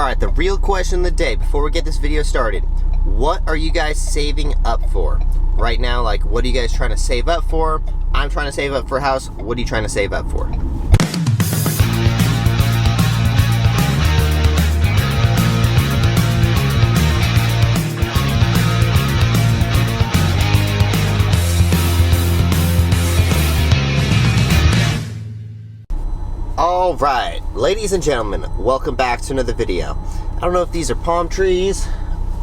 Alright, the real question of the day before we get this video started. What are you guys saving up for? Right now, like, what are you guys trying to save up for? I'm trying to save up for a house. What are you trying to save up for? Alright, ladies and gentlemen, welcome back to another video. I don't know if these are palm trees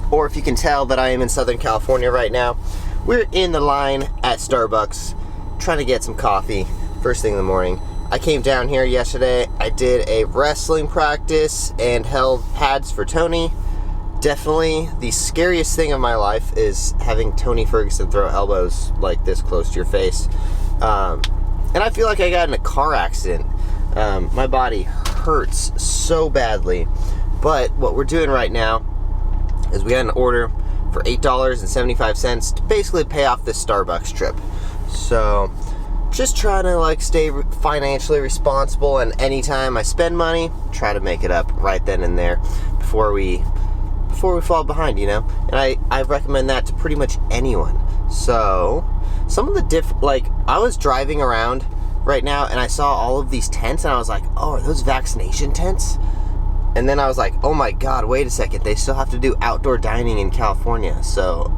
or if you can tell that I am in Southern California right now. We're in the line at Starbucks trying to get some coffee first thing in the morning. I came down here yesterday. I did a wrestling practice and held pads for Tony. Definitely the scariest thing of my life is having Tony Ferguson throw elbows like this close to your face. And I feel like I got in a car accident. My body hurts so badly, but what we're doing right now is we got an order for $8.75 to basically pay off this Starbucks trip. So just trying to like stay financially responsible, and anytime I spend money, try to make it up right then and there before we fall behind, you know. And I recommend that to pretty much anyone. So some of the I was driving around right now and I saw all of these tents and I was like, oh, are those vaccination tents? And then I was like, oh my god, wait a second, they still have to do outdoor dining in California. So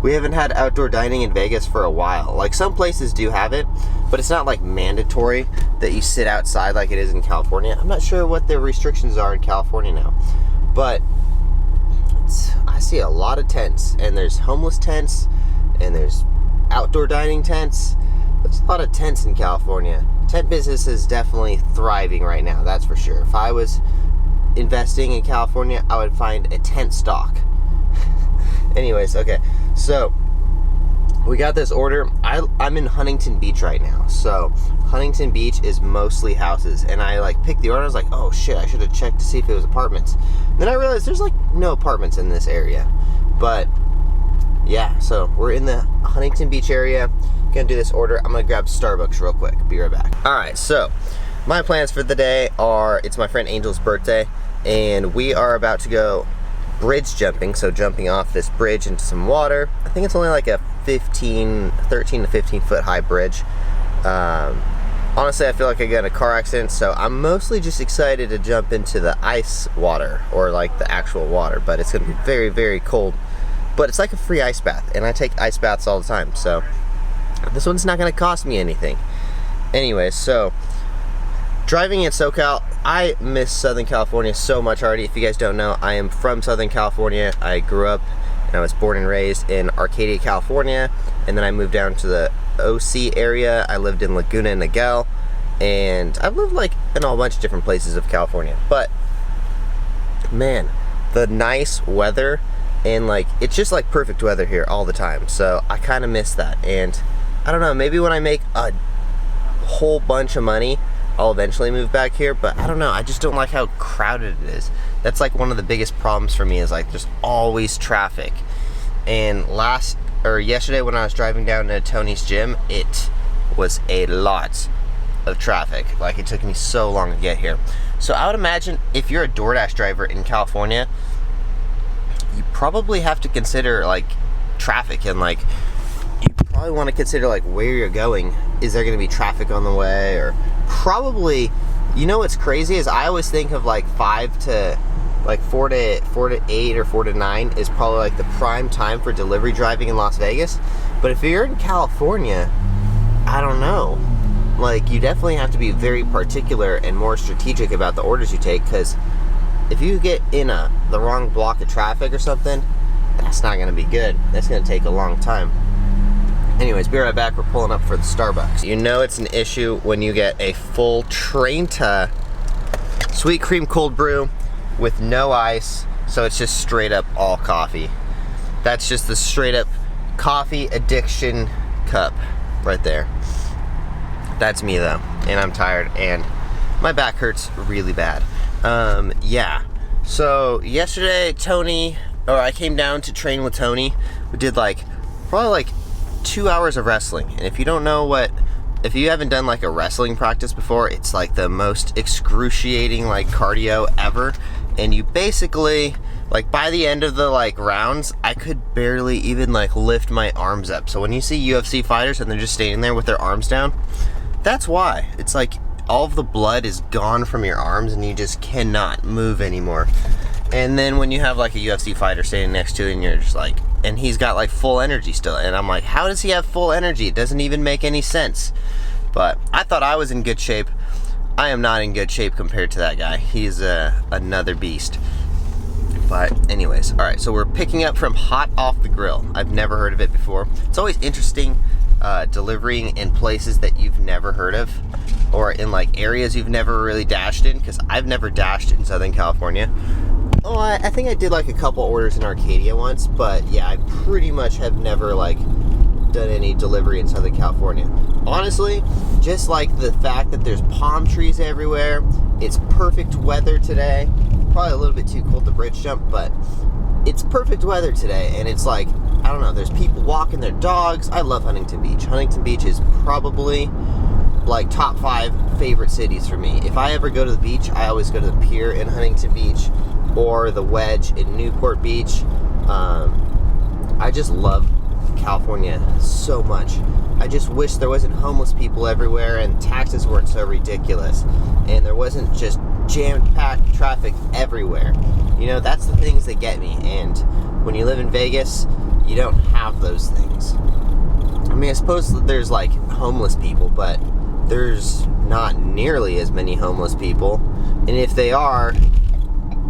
we haven't had outdoor dining in Vegas for a while. Like, some places do have it, but it's not like mandatory that you sit outside like it is in California. I'm not sure what the restrictions are in California now, but I see a lot of tents, and there's homeless tents and there's outdoor dining tents. There's a lot of tents in California. Tent business is definitely thriving right now, that's for sure. If I was investing in California, I would find a tent stock. Anyways, okay, so we got this order. I'm in Huntington Beach right now. So Huntington Beach is mostly houses, and I like picked the order. I was like, oh shit, I should have checked to see if it was apartments. And then I realized there's like no apartments in this area. But yeah, so we're in the Huntington Beach area. Gonna do this order. I'm gonna grab Starbucks real quick. Be right back. Alright, so my plans for the day are, it's my friend Angel's birthday, and we are about to go bridge jumping, so jumping off this bridge into some water. I think it's only like a 13 to 15 foot high bridge. Honestly, I feel like I got in a car accident, so I'm mostly just excited to jump into the ice water, or like the actual water, but it's gonna be very, very cold. But it's like a free ice bath, and I take ice baths all the time, so this one's not gonna cost me anything. Anyway, so driving in SoCal, I miss Southern California so much already. If you guys don't know, I am from Southern California. I grew up and I was born and raised in Arcadia, California, and then I moved down to the OC area. I lived in Laguna Niguel, and I've lived like in a whole bunch of different places of California. But man, the nice weather, and like it's just like perfect weather here all the time. So I kind of miss that, and I don't know, maybe when I make a whole bunch of money, I'll eventually move back here, but I don't know, I just don't like how crowded it is. That's like one of the biggest problems for me, is like there's always traffic. And yesterday when I was driving down to Tony's gym, it was a lot of traffic. Like, it took me so long to get here. So I would imagine if you're a Doordash driver in California, you probably have to consider like traffic, and like you probably want to consider like where you're going. Is there going to be traffic on the way? Or probably, you know what's crazy is I always think of like 4 to 8 or 4 to 9 is probably like the prime time for delivery driving in Las Vegas. But if you're in California, I don't know. Like, you definitely have to be very particular and more strategic about the orders you take, because if you get in the wrong block of traffic or something, that's not going to be good. That's going to take a long time. Anyways, be right back. We're pulling up for the Starbucks. You know it's an issue when you get a full Trenta sweet cream cold brew with no ice, so it's just straight up all coffee. That's just the straight up coffee addiction cup right there. That's me though, and I'm tired, and my back hurts really bad. Yeah, so yesterday I came down to train with Tony. We did probably like 2 hours of wrestling. And if you don't know if you haven't done like a wrestling practice before, it's like the most excruciating like cardio ever. and you basically, like, by the end of the like rounds, I could barely even like lift my arms up. So when you see UFC fighters and they're just standing there with their arms down, that's why. It's like all of the blood is gone from your arms and you just cannot move anymore. And then when you have like a UFC fighter standing next to you and you're just like, and he's got like full energy still, and I'm like, how does he have full energy? It doesn't even make any sense. But I thought I was in good shape. I am not in good shape compared to that guy. He's another beast. But anyways, all right, so we're picking up from Hot Off the Grill. I've never heard of it before. It's always interesting delivering in places that you've never heard of, or in like areas you've never really dashed in, because I've never dashed in Southern California. Oh, I think I did like a couple orders in Arcadia once, but yeah, I pretty much have never like done any delivery in Southern California. Honestly, just like the fact that there's palm trees everywhere, it's perfect weather today. Probably a little bit too cold to bridge jump, but it's perfect weather today, and it's like, I don't know, there's people walking their dogs. I love Huntington Beach. Huntington Beach is probably like top 5 favorite cities for me. If I ever go to the beach, I always go to the pier in Huntington Beach or the Wedge in Newport Beach. I just love California so much. I just wish there wasn't homeless people everywhere and taxes weren't so ridiculous and there wasn't just jam-packed traffic everywhere. You know, that's the things that get me. And when you live in Vegas, you don't have those things. I mean, I suppose there's like homeless people, but there's not nearly as many homeless people. And if they are,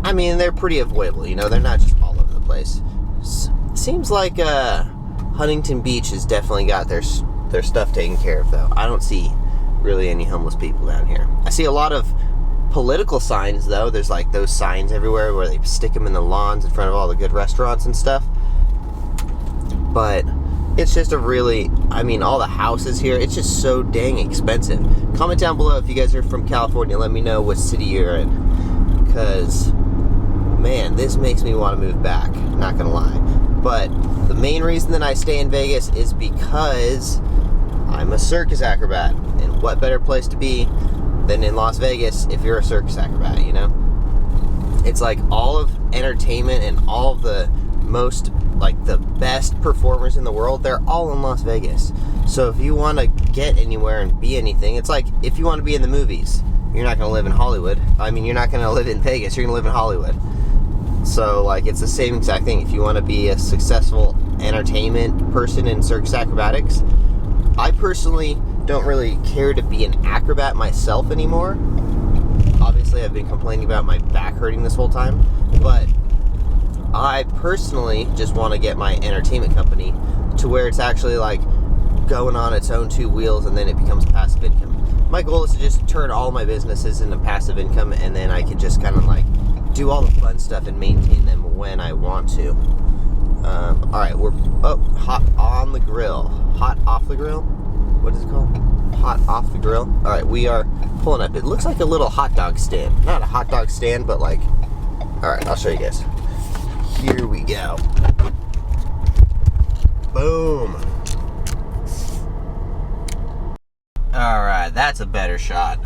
I mean, they're pretty avoidable. You know, they're not just all over the place. Seems like Huntington Beach has definitely got their stuff taken care of, though. I don't see really any homeless people down here. I see a lot of political signs, though. There's like those signs everywhere where they stick them in the lawns in front of all the good restaurants and stuff. But it's just a really, I mean, all the houses here, it's just so dang expensive. Comment down below if you guys are from California. Let me know what city you're in, because man, this makes me want to move back, not gonna lie. But the main reason that I stay in Vegas is because I'm a circus acrobat, and what better place to be than in Las Vegas if you're a circus acrobat, you know? It's like all of entertainment and all of the most, like the best performers in the world, they're all in Las Vegas. So if you want to get anywhere and be anything, it's like if you want to be in the movies, you're not going to live in Hollywood. I mean, you're not going to live in Vegas, you're going to live in Hollywood. So like it's the same exact thing. If you want to be a successful entertainment person in circus acrobatics, I personally don't really care to be an acrobat myself anymore. Obviously, I've been complaining about my back hurting this whole time, but I personally just want to get my entertainment company to where it's actually like going on its own 2 wheels, and then it becomes passive income. My goal is to just turn all my businesses into passive income, and then I can just kind of like do all the fun stuff and maintain them when I want to. All right, we're hot on the grill. Hot off the grill? What is it called? Hot off the grill. All right, we are pulling up. It looks like a little hot dog stand. Not a hot dog stand, but like, all right, I'll show you guys. Here we go. Boom. All right, that's a better shot.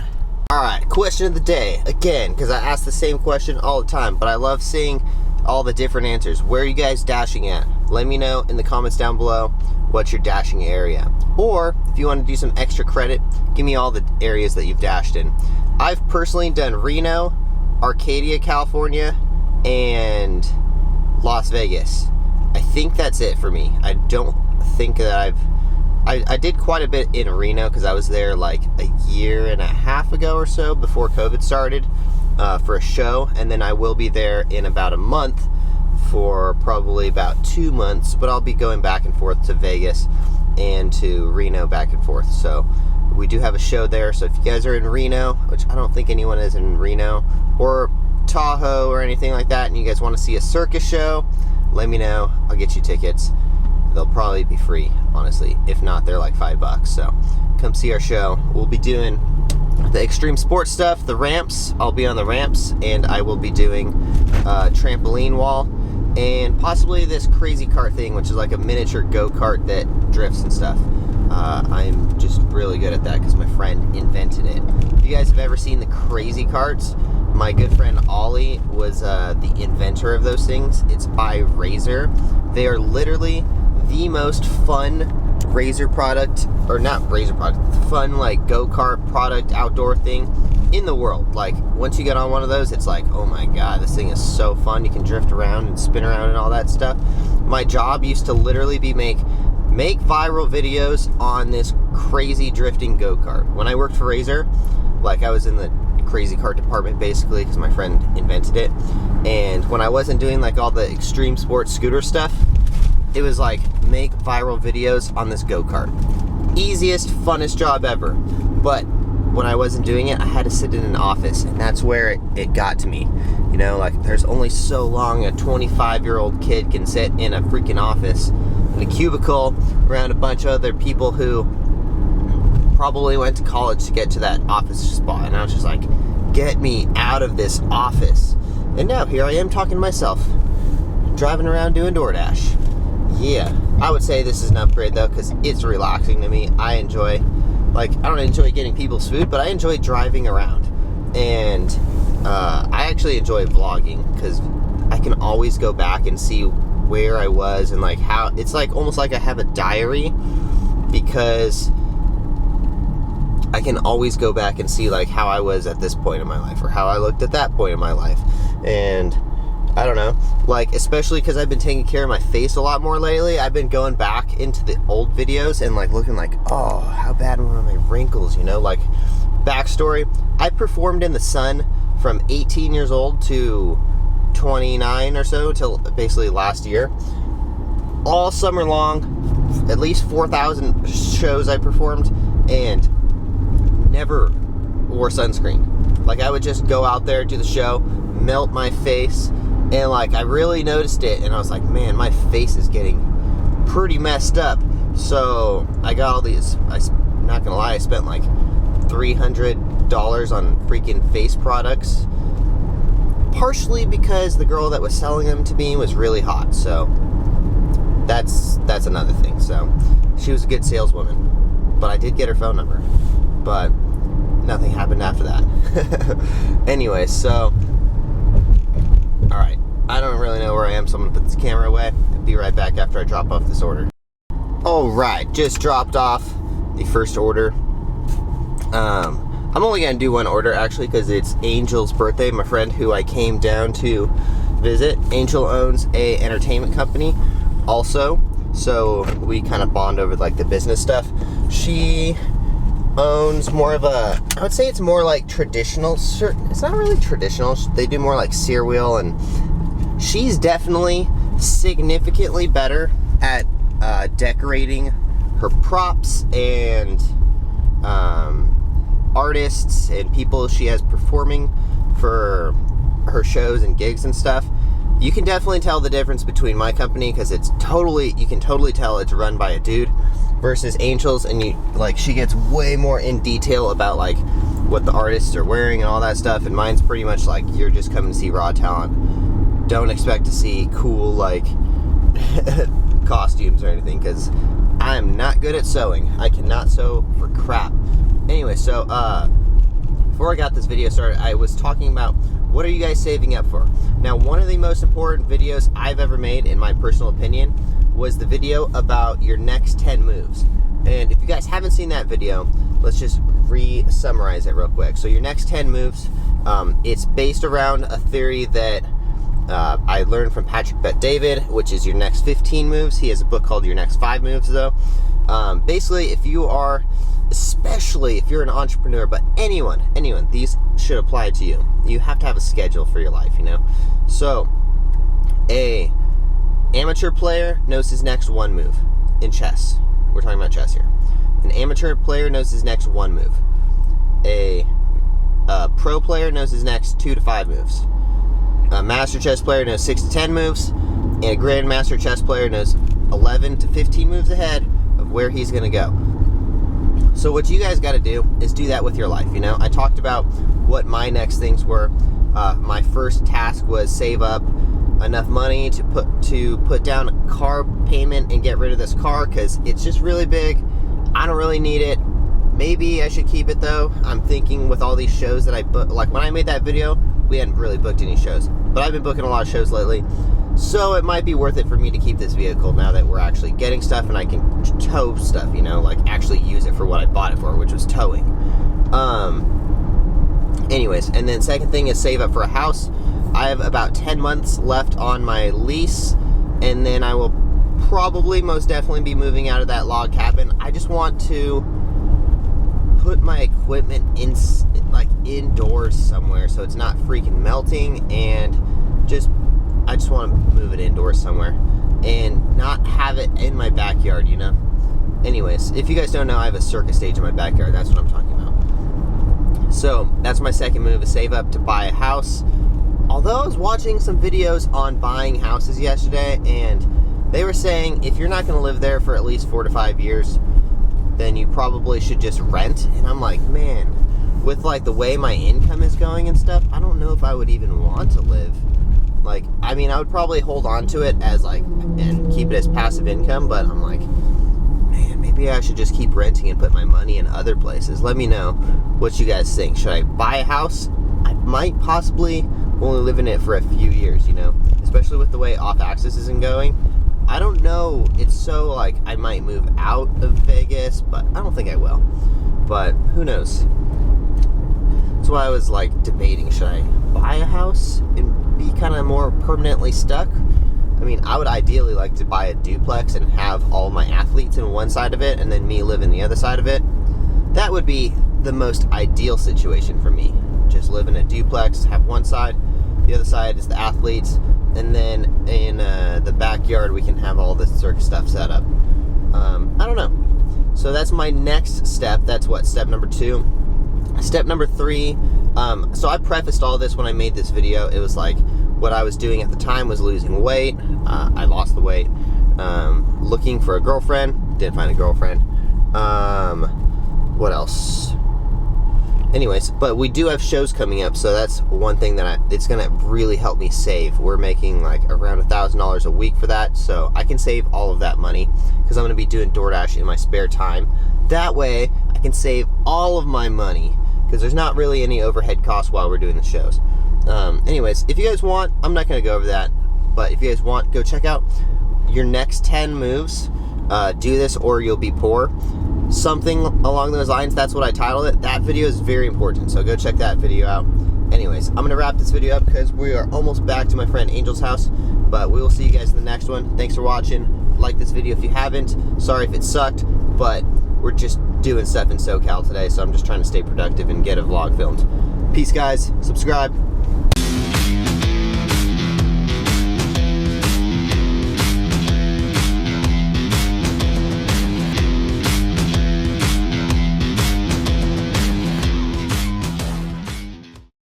All right, question of the day. Again, because I ask the same question all the time, but I love seeing all the different answers. Where are you guys dashing at? Let me know in the comments down below what's your dashing area. Or if you want to do some extra credit, give me all the areas that you've dashed in. I've personally done Reno, Arcadia, California, and Las Vegas. I think that's it for me. I don't think that I did quite a bit in Reno because I was there like a year and a half ago or so before COVID started for a show, and then I will be there in about a month for probably about 2 months, but I'll be going back and forth to Vegas and to Reno back and forth. So we do have a show there, so if you guys are in Reno, which I don't think anyone is in Reno, or Tahoe or anything like that, and you guys want to see a circus show, let me know. I'll get you tickets. They'll probably be free, honestly. If not, they're like $5. So come see our show. We'll be doing the extreme sports stuff, the ramps. I'll be on the ramps, and I will be doing a trampoline wall, and possibly this crazy kart thing, which is like a miniature go-kart that drifts and stuff. I'm just really good at that because my friend invented it. If you guys have ever seen the crazy karts, My good friend Ollie was the inventor of those things. It's by Razor. They are literally the most fun Razor product, or not Razor product, fun like go-kart product outdoor thing in the world. Like, once you get on one of those, it's like, oh my god, this thing is so fun. You can drift around and spin around and all that stuff. My job used to literally be make viral videos on this crazy drifting go-kart. When I worked for Razor, like, I was in the crazy kart department basically because my friend invented it. And when I wasn't doing like all the extreme sports scooter stuff, it was like, make viral videos on this go-kart. Easiest, funnest job ever. But when I wasn't doing it, I had to sit in an office, and that's where it got to me. You know, like, there's only so long a 25-year-old kid can sit in a freaking office in a cubicle around a bunch of other people who probably went to college to get to that office spot. And I was just like, get me out of this office. And now here I am talking to myself, driving around doing Doordash. Yeah, I would say this is an upgrade though, because it's relaxing to me. I enjoy, like, I don't enjoy getting people's food, but I enjoy driving around. And I actually enjoy vlogging because I can always go back and see where I was and like how, it's like almost like I have a diary, because I can always go back and see like how I was at this point in my life or how I looked at that point in my life. And I don't know, like, especially because I've been taking care of my face a lot more lately. I've been going back into the old videos and like looking like, oh, how bad were my wrinkles, you know? Like, backstory, I performed in the sun from 18 years old to 29 or so till basically last year. All summer long, at least 4,000 shows I performed, and never wore sunscreen. Like, I would just go out there, do the show, melt my face, and like, I really noticed it, and I was like, man, my face is getting pretty messed up. So I got all these, I'm not gonna lie, I spent like $300 on freaking face products, partially because the girl that was selling them to me was really hot. So that's another thing. So she was a good saleswoman, but I did get her phone number, but nothing happened after that. Anyway, so alright, I don't really know where I am, so I'm gonna put this camera away and be right back after I drop off this order. Alright, just dropped off the first order. I'm only gonna do one order actually because it's Angel's birthday, my friend who I came down to visit. Angel owns a entertainment company also, so we kind of bond over like the business stuff. She owns more of a, I would say it's more like traditional, it's not really traditional, they do more like cereal, and she's definitely significantly better at decorating her props and artists and people she has performing for her shows and gigs and stuff. You can definitely tell the difference between my company, because it's totally, you can totally tell it's run by a dude, versus Angel's, and you like, she gets way more in detail about like what the artists are wearing and all that stuff, and mine's pretty much like, you're just coming to see raw talent. Don't expect to see cool like costumes or anything, because I'm not good at sewing. I cannot sew for crap. Anyway, so before I got this video started, I was talking about what are you guys saving up for. Now, one of the most important videos I've ever made, in my personal opinion, was the video about your next 10 moves. And if you guys haven't seen that video, let's just re-summarize it real quick. So your next 10 moves, it's based around a theory that I learned from Patrick Bet-David, which is your next 15 moves. He has a book called Your Next 5 Moves, though. Basically, if you are, especially if you're an entrepreneur, but anyone, these should apply to you. You have to have a schedule for your life, you know? So, a amateur player knows his next 1 move in chess. We're talking about chess here. An amateur player knows his next 1 move. A pro player knows his next 2 to 5 moves. A master chess player knows 6 to 10 moves, and a grandmaster chess player knows 11 to 15 moves ahead of where he's going to go. So what you guys got to do is do that with your life, you know? I talked about what my next things were. My first task was save up enough money to put down a car payment and get rid of this car, because it's just really big. I don't really need it. Maybe I should keep it though. I'm thinking with all these shows that I booked, like when I made that video, we hadn't really booked any shows. But I've been booking a lot of shows lately, so it might be worth it for me to keep this vehicle now that we're actually getting stuff and I can tow stuff, you know, like actually use it for what I bought it for, which was towing. Anyways, and then second thing is save up for a house. I have about 10 months left on my lease, and then I will probably most definitely be moving out of that log cabin. I just want to put my equipment in, like, indoors somewhere so it's not freaking melting, and I just want to move it indoors somewhere and not have it in my backyard, you know. Anyways, if you guys don't know, I have a circus stage in my backyard. That's what I'm talking about. So that's my second move, is save up to buy a house. Although I was watching some videos on buying houses yesterday, and they were saying if you're not going to live there for at least 4 to 5 years, then you probably should just rent. And I'm like, man, with like the way my income is going and stuff, I don't know if I would even want to live. Like, I mean, I would probably hold on to it as like, and keep it as passive income, but I'm like, man, maybe I should just keep renting and put my money in other places. Let me know what you guys think. Should I buy a house? I might possibly only live in it for a few years, you know, especially with the way off access isn't going. I don't know, it's so like I might move out of Vegas, but I don't think I will. But who knows? That's why I was like debating, should I buy a house and be kind of more permanently stuck? I mean, I would ideally like to buy a duplex and have all my athletes in one side of it and then me live in the other side of it. That would be the most ideal situation for me. Just live in a duplex, have one side, the other side is the athletes, and then in the backyard we can have all this circus stuff set up. I don't know. So that's my next step. That's what, step number 2. Step number 3, so I prefaced all this when I made this video. It was like, what I was doing at the time was losing weight. I lost the weight. Looking for a girlfriend. Didn't find a girlfriend. What else? Anyways, but we do have shows coming up, so that's one thing that it's gonna really help me save. We're making like around $1,000 a week for that, so I can save all of that money because I'm gonna be doing DoorDash in my spare time. That way, I can save all of my money because there's not really any overhead costs while we're doing the shows. Anyways, if you guys want, I'm not gonna go over that, but if you guys want, go check out your next 10 moves. Do this or you'll be poor. Something along those lines. That's what I titled it. That video is very important, so go check that video out. Anyways, I'm gonna wrap this video up because we are almost back to my friend Angel's house, but we will see you guys in the next one. Thanks for watching. Like this video if you haven't. Sorry if it sucked, but we're just doing stuff in SoCal today, so I'm just trying to stay productive and get a vlog filmed. Peace, guys. Subscribe.